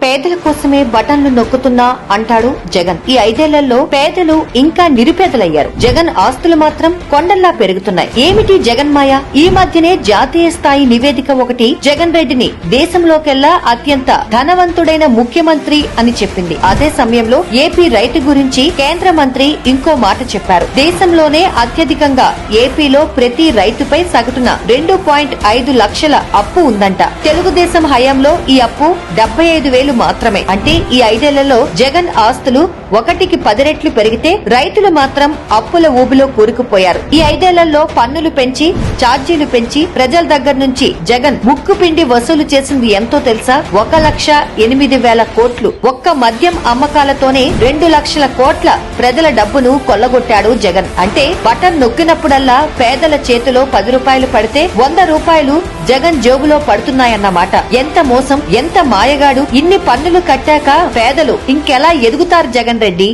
పేదల కోసమే బటన్లు నొక్కుతున్నా అంటాడు జగన్. ఈ 5 ఏళ్లలో పేదలు ఇంకా నిరుపేదలయ్యారు. జగన్ ఆస్తులు మాత్రం కొండల్లా పెరుగుతున్నాయి. ఏమిటి జగన్ మాయ? ఈ మధ్యనే జాతీయ స్థాయి నివేదిక ఒకటి జగన్ రెడ్డిని దేశంలోకెల్లా అత్యంత ధనవంతుడైన ముఖ్యమంత్రి అని చెప్పింది. అదే సమయంలో ఏపీ రైతు గురించి కేంద్ర మంత్రి ఇంకో మాట చెప్పారు. దేశంలోనే అత్యధికంగా ఏపీలో ప్రతి రైతుపై సగటున 2.5 లక్షల అప్పు ఉందంట. తెలుగుదేశం హయాంలో ఈ అప్పు 75,000 మాత్రమే. అంటే ఈ 5 ఏళ్లలో జగన్ ఆస్తులు 1కి 10 రెట్లు పెరిగితే రైతులు మాత్రం అప్పుల ఊబిలో కూరుకుపోయారు. ఈ 5 ఏళ్లలో పన్నులు పెంచి ఛార్జీలు పెంచి ప్రజల దగ్గర నుంచి జగన్ ముక్కు పిండి వసూలు చేసింది ఎంతో తెలుసా? 1,08,000 కోట్లు. ఒక్క మద్యం అమ్మకాలతోనే 2 లక్షల కోట్ల ప్రజల డబ్బును కొల్లగొట్టాడు జగన్. అంటే బటన్ నొక్కినప్పుడల్లా పేదల చేతిలో 10 రూపాయలు పడితే 100 రూపాయలు జగన్ జోబులో పడుతున్నాయన్నమాట. ఎంత మోసం, ఎంత మాయగాడు! ఇన్ని పన్నులు కట్టాక పేదలు ఇంకెలా ఎదుగుతారు జగన్ రెడ్డి?